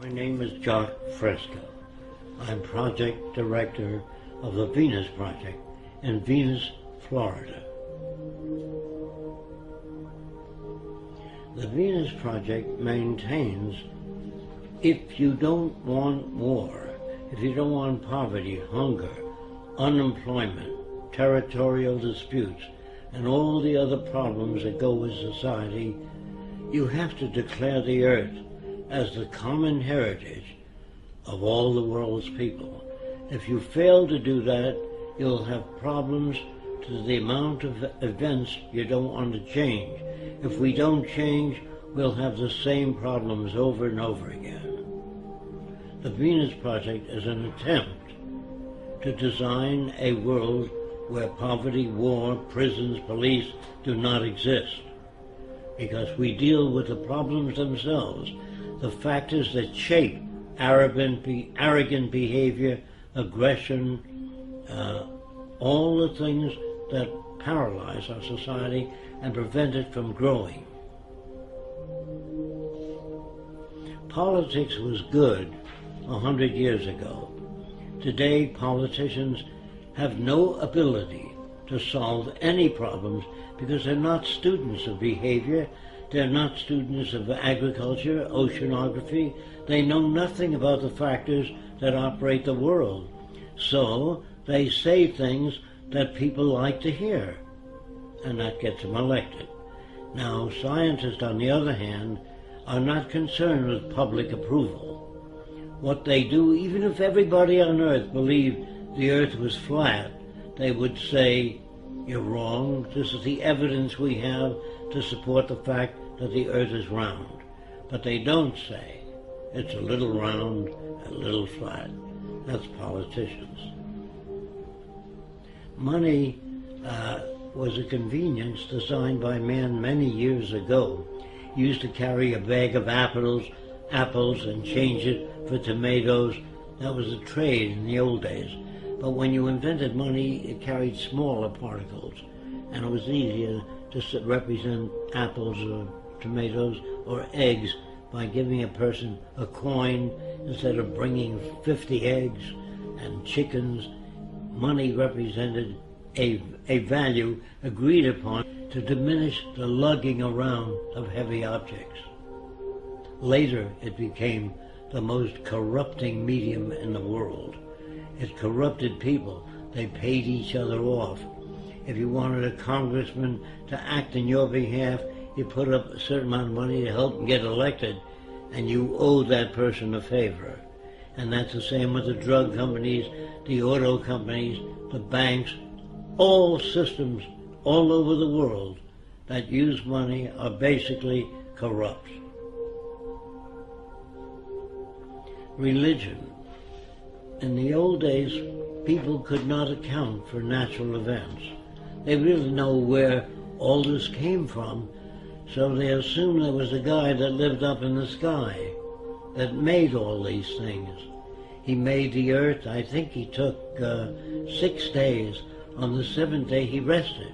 My name is Jacques Fresco. I'm project director of the Venus Project in Venus, Florida. The Venus Project maintains if you don't want war, if you don't want poverty, hunger, unemployment, territorial disputes, and all the other problems that go with society, you have to declare the earth as the common heritage of all the world's people. If you fail to do that, you'll have problems to the amount of events you don't want to change. If we don't change, we'll have the same problems over and over again. The Venus Project is an attempt to design a world where poverty, war, prisons, police do not exist, because we deal with the problems themselves, the factors that shape arrogant behavior, aggression, all the things that paralyze our society and prevent it from growing. Politics was good 100 years ago. Today, politicians have no ability to solve any problems because they're not students of behavior, they're not students of agriculture, oceanography. They know nothing about the factors that operate the world. So they say things that people like to hear, and that gets them elected. Now, scientists, on the other hand, are not concerned with public approval. What they do, even if everybody on Earth believed the Earth was flat, they would say, "You're wrong. This is the evidence we have to support the fact that the Earth is round." But they don't say it's a little round, a little flat. That's politicians. Money was a convenience designed by man many years ago. You used to carry a bag of apples and change it for tomatoes. That was a trade in the old days. But when you invented money, it carried smaller particles, and it was easier to represent apples or tomatoes or eggs by giving a person a coin instead of bringing 50 eggs and chickens. Money represented a value agreed upon to diminish the lugging around of heavy objects. Later, it became the most corrupting medium in the world. It corrupted people. They paid each other off. If you wanted a congressman to act in your behalf, you put up a certain amount of money to help him get elected, and you owe that person a favor. And that's the same with the drug companies, the auto companies, the banks. All systems all over the world that use money are basically corrupt. Religion. In the old days, people could not account for natural events. They really know where all this came from, so they assumed there was a guy that lived up in the sky that made all these things. He made the earth. I think he took 6 days. On the 7th day, he rested.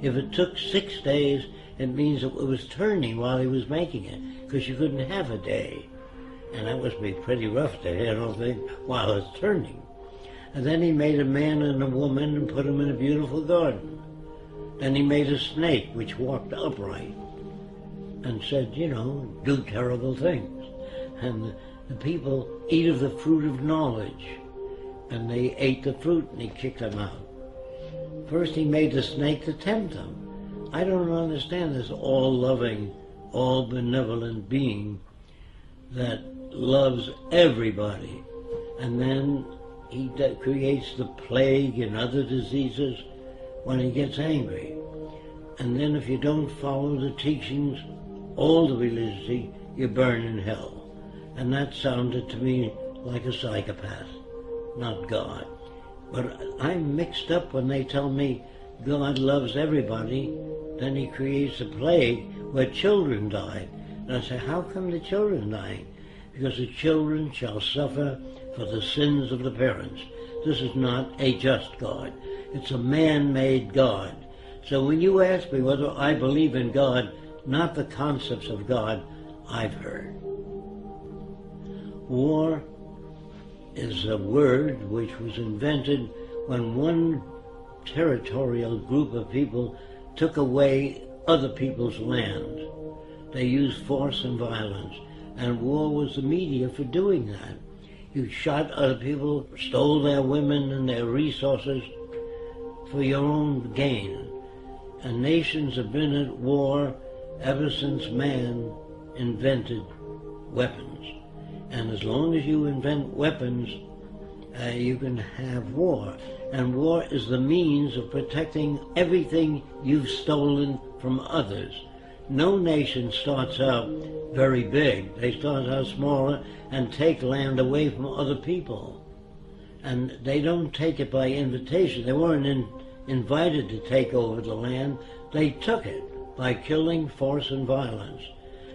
If it took 6 days, it means that it was turning while he was making it, because you couldn't have a day. And that must be pretty rough to handle things while it's turning. And then he made a man and a woman and put them in a beautiful garden. Then he made a snake which walked upright and said, do terrible things. And the people eat of the fruit of knowledge. And they ate the fruit and he kicked them out. First he made the snake to tempt them. I don't understand this all-loving, all-benevolent being that loves everybody. And then he creates the plague and other diseases when he gets angry. And then if you don't follow the teachings, all the religiosity, you burn in hell. And that sounded to me like a psychopath, not God. But I'm mixed up when they tell me God loves everybody, then he creates a plague where children die. And I say, how come the children die? Because the children shall suffer for the sins of the parents. This is not a just God. It's a man-made God. So when you ask me whether I believe in God, not the concepts of God I've heard. War is a word which was invented when one territorial group of people took away other people's land. They used force and violence, and war was the media for doing that. You shot other people, stole their women and their resources for your own gain. And nations have been at war ever since man invented weapons. And as long as you invent weapons, you can have war. And war is the means of protecting everything you've stolen from others. No nation starts out very big. They start out smaller and take land away from other people. And they don't take it by invitation. They weren't invited to take over the land. They took it by killing, force, and violence.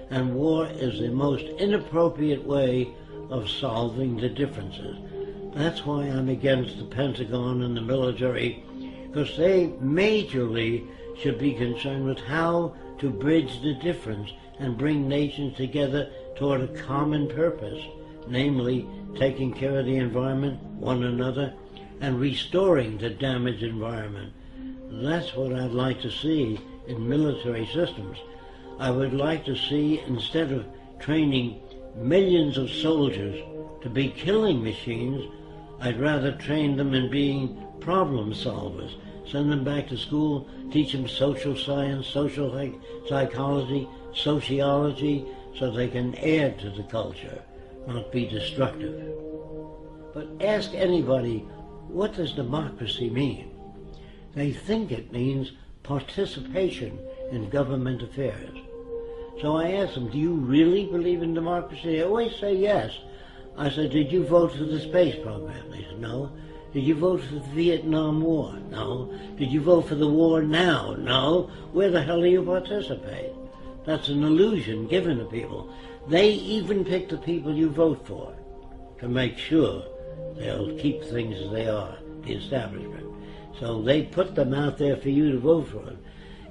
And war is the most inappropriate way of solving the differences. That's why I'm against the Pentagon and the military, because they majorly should be concerned with how to bridge the difference and bring nations together toward a common purpose, namely taking care of the environment, one another, and restoring the damaged environment. That's what I'd like to see in military systems. I would like to see, instead of training millions of soldiers to be killing machines, I'd rather train them in being problem solvers. Send them back to school, teach them social science, social psychology, sociology, so they can add to the culture, not be destructive. But ask anybody, what does democracy mean? They think it means participation in government affairs. So I asked them, do you really believe in democracy? They always say yes. I said, did you vote for the space program? They said, no. Did you vote for the Vietnam War? No. Did you vote for the war now? No. Where the hell do you participate? That's an illusion given to people. They even pick the people you vote for to make sure they'll keep things as they are, the establishment. So they put them out there for you to vote for them.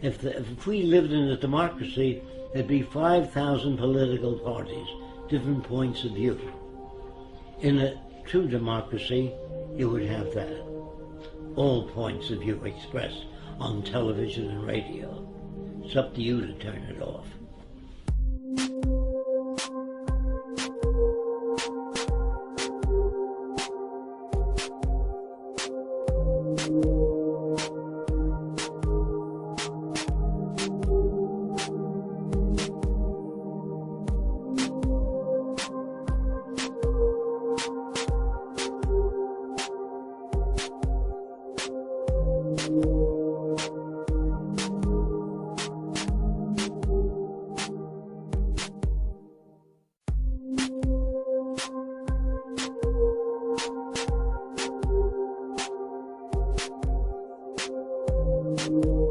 If we lived in a democracy, there'd be 5,000 political parties, different points of view. In a true democracy, you would have that. All points of view expressed on television and radio. It's up to you to turn it off. you.